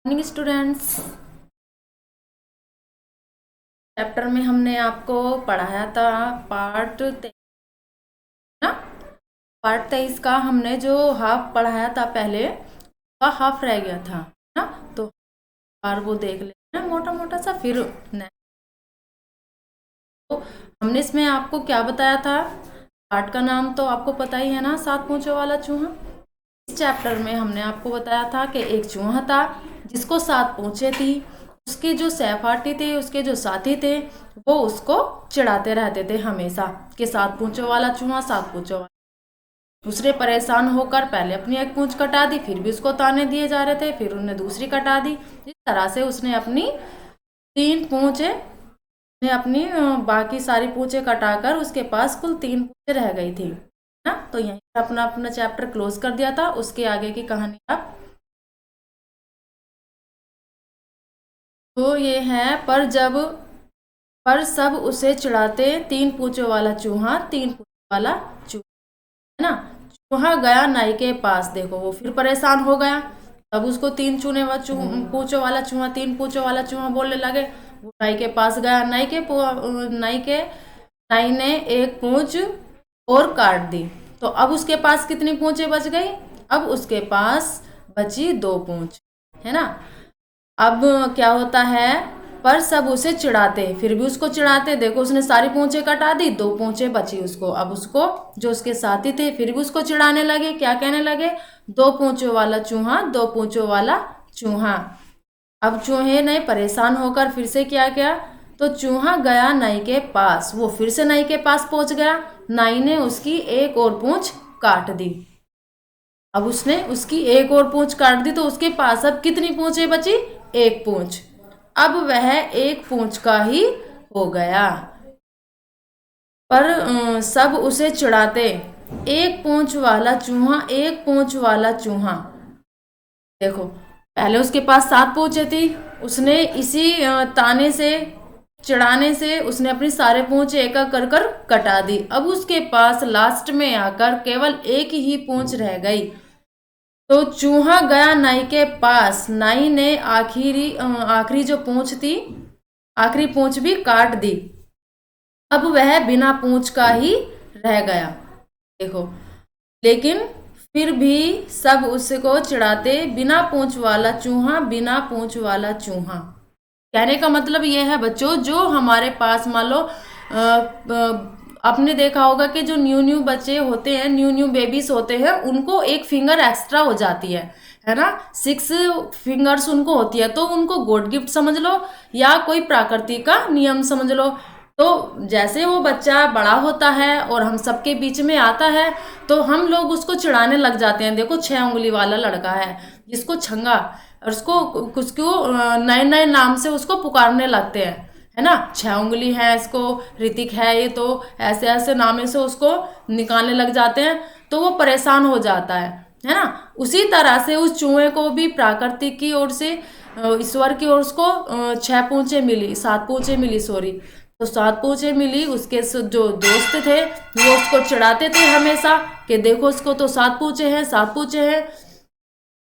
Morning students. Chapter में हमने आपको पढ़ाया था पार्ट 23 ना। पार्ट 23 का हमने जो हाफ पढ़ाया था पहले, वह हाफ रह गया था ना। तो बार वो देख लेना मोटा मोटा सा। फिर तो हमने इसमें आपको क्या बताया था, पार्ट का नाम तो आपको पता ही है ना, 7 पूंछों वाला चूहा। इस चैप्टर में हमने आपको बताया था कि एक चूहा था जिसको 7 पूंछें थी। उसके जो सहपाठी थे, उसके जो साथी थे, वो उसको चिढ़ाते रहते थे हमेशा कि 7 पूंछों वाला चूहा, 7 पूंछों वाला। दूसरे परेशान होकर पहले अपनी एक पूंछ कटा दी, फिर भी उसको ताने दिए जा रहे थे, फिर उन्हें दूसरी कटा दी। इस तरह से उसने अपनी 3 पूंछें ने अपनी बाकी सारी पूंछें कटाकर उसके पास कुल 3 पूंछें रह गई थी ना। तो यहीं पर अपना अपना चैप्टर क्लोज कर दिया था। उसके आगे की कहानी आप तो ये है, पर सब उसे चिढ़ाते, 3 पूंछों वाला चूहा, 3 पूंछों वाला चूहा, है ना। चूहा गया नाई के पास, देखो वो फिर परेशान हो गया। तब उसको 3 पूंछों वाला चूहा, 3 पूंछों वाला चूहा बोलने लगे। वो नाई के पास गया, नाई ने एक पूंछ और काट दी। तो अब उसके पास कितनी पूंछें बच गई? अब उसके पास बची 2 पूंछ, है ना। अब क्या होता है, पर सब उसे चिढ़ाते, फिर भी उसको चिढ़ाते। देखो उसने सारी पूंछें कटा दी, 2 पूंछें बची उसको। अब उसको जो उसके साथी थे फिर भी उसको चिढ़ाने लगे। क्या कहने लगे? 2 पूंछों वाला चूहा, 2 पूंछों वाला चूहा। अब चूहे ने परेशान होकर फिर से क्या किया, तो चूहा गया नाई के पास। वो फिर से नाई के पास पहुंच गया। नाई ने उसकी एक और पूंछ काट दी। अब उसने उसकी एक और पूंछ काट दी, तो उसके पास अब कितनी पूंछें बची? 1 पूंछ। अब वह 1 पूंछ का ही हो गया। पर सब उसे चिढ़ाते, 1 पूंछ वाला चूहा, 1 पूंछ वाला चूहा। देखो पहले उसके पास 7 पूंछें थी। उसने इसी ताने से, चिढ़ाने से उसने अपनी सारे पूंछ एक एक कर कर कटा दी। अब उसके पास लास्ट में आकर केवल 1 ही पूंछ रह गई। तो चूहा गया नाई के पास। नाई ने आखिरी जो पूंछ थी, आखिरी पूंछ भी काट दी। अब वह बिना पूंछ का ही रह गया। देखो, लेकिन फिर भी सब उसको चिढ़ाते, बिना पूंछ वाला चूहा, बिना पूंछ वाला चूहा। कहने का मतलब यह है बच्चों, जो हमारे पास मान लो आपने देखा होगा कि जो न्यू न्यू बच्चे होते हैं, न्यू न्यू बेबीज होते हैं, उनको 1 फिंगर एक्स्ट्रा हो जाती है ना। 6 फिंगर्स उनको होती है। तो उनको गॉड गिफ्ट समझ लो या कोई प्रकृति का नियम समझ लो। तो जैसे वो बच्चा बड़ा होता है और हम सबके बीच में आता है, तो हम लोग उसको चिढ़ाने लग जाते हैं। देखो 6 उंगली वाला लड़का है जिसको छंगा, और उसको कुछ क्यों नए नए नाम से उसको पुकारने लगते हैं, है ना। 6 उंगली है, इसको ऋतिक है, ये तो ऐसे ऐसे नामे से उसको निकालने लग जाते हैं। तो वो परेशान हो जाता है ना। उसी तरह से उस चूहे को भी प्रकृति की ओर से, ईश्वर की ओर उसको 6 पूंछें मिली, 7 पूंछें मिली, सॉरी। तो 7 पूंछें मिली। उसके जो दोस्त थे वो उसको चिढ़ाते थे हमेशा कि देखो उसको तो 7 पूंछें हैं, 7 पूंछें हैं।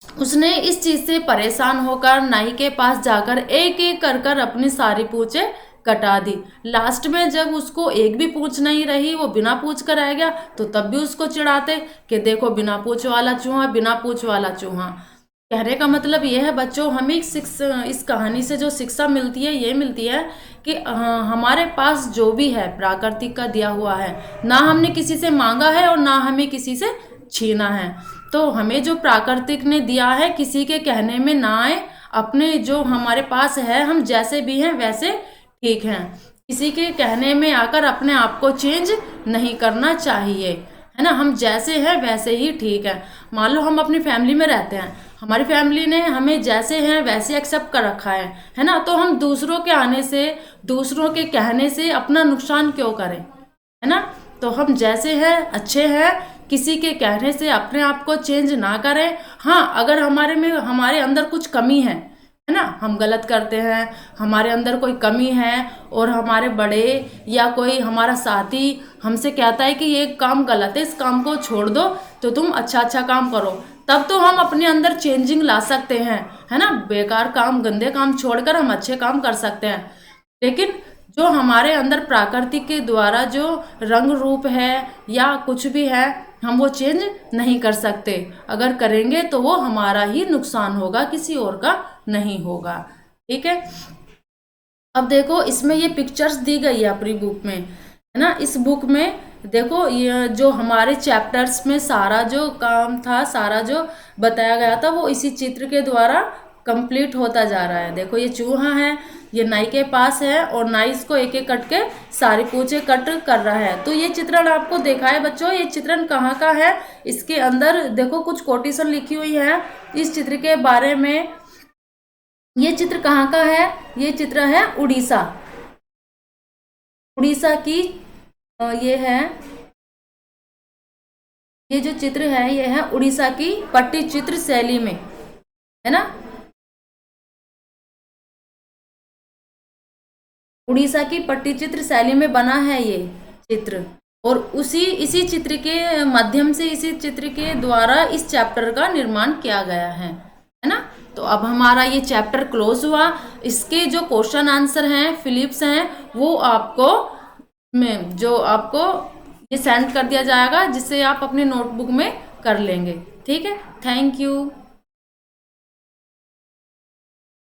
उसने इस चीज से परेशान होकर नाई के पास जाकर एक एक कर कर अपनी सारी पूंछें कटा दी। लास्ट में जब उसको एक भी पूंछ नहीं रही, वो बिना पूंछ कर रह गया, तो तब भी उसको चिढ़ाते कि देखो बिना पूंछ वाला चूहा, बिना पूंछ वाला चूहा। कहने का मतलब यह है बच्चों, हमें इस कहानी से जो शिक्षा मिलती है, ये मिलती है कि हमारे पास जो भी है प्राकृतिक का दिया हुआ है, ना हमने किसी से मांगा है और ना हमें किसी से छीना है। तो हमें जो प्राकृतिक ने दिया है, किसी के कहने में ना आए। अपने जो हमारे पास है, हम जैसे भी हैं वैसे ठीक हैं। किसी के कहने में आकर अपने आप को चेंज नहीं करना चाहिए, है ना। हम जैसे हैं वैसे ही ठीक है। मान लो हम अपनी फैमिली में रहते हैं, हमारी फैमिली ने हमें जैसे हैं वैसे एक्सेप्ट कर रखा है ना। तो हम दूसरों के आने से, दूसरों के कहने से अपना नुकसान क्यों करें, है ना। तो हम जैसे हैं अच्छे हैं, किसी के कहने से अपने आप को चेंज ना करें। हाँ, अगर हमारे अंदर कुछ कमी है ना, हम गलत करते हैं, हमारे अंदर कोई कमी है, और हमारे बड़े या कोई हमारा साथी हमसे कहता है कि ये काम गलत है, इस काम को छोड़ दो, तो तुम अच्छा अच्छा काम करो, तब तो हम अपने अंदर चेंजिंग ला सकते हैं, है ना। बेकार काम, गंदे काम छोड़कर हम अच्छे काम कर सकते हैं। लेकिन जो हमारे अंदर प्रकृति के द्वारा जो रंग रूप है या कुछ भी है, हम वो चेंज नहीं कर सकते। अगर करेंगे तो वो हमारा ही नुकसान होगा, किसी और का नहीं होगा। ठीक है। अब देखो इसमें ये पिक्चर्स दी गई है अपनी बुक में, है ना। इस बुक में देखो ये जो हमारे चैप्टर्स में सारा जो काम था, सारा जो बताया गया था, वो इसी चित्र के द्वारा कंप्लीट होता जा रहा है। देखो ये चूहा है, ये नाई के पास है और नाई इसको एक एक कट के सारे पूछे कट कर रहा है। तो ये चित्रण आपको देखा है बच्चों, ये चित्रण कहाँ का है, इसके अंदर देखो कुछ कोटेशन लिखी हुई है इस चित्र के बारे में। ये चित्र कहाँ का है, ये चित्र है उड़ीसा, उड़ीसा की ये है, ये जो चित्र है ये है उड़ीसा की पट्टी चित्र शैली में, है ना। उड़ीसा की पट्टी चित्र शैली में बना है ये चित्र, और इसी चित्र के माध्यम से, इसी चित्र के द्वारा इस चैप्टर का निर्माण किया गया है ना। तो अब हमारा ये चैप्टर क्लोज हुआ। इसके जो क्वेश्चन आंसर हैं, फिलिप्स हैं, वो आपको जो आपको ये सेंड कर दिया जाएगा, जिससे आप अपने नोटबुक में कर लेंगे। ठीक है, थैंक यू।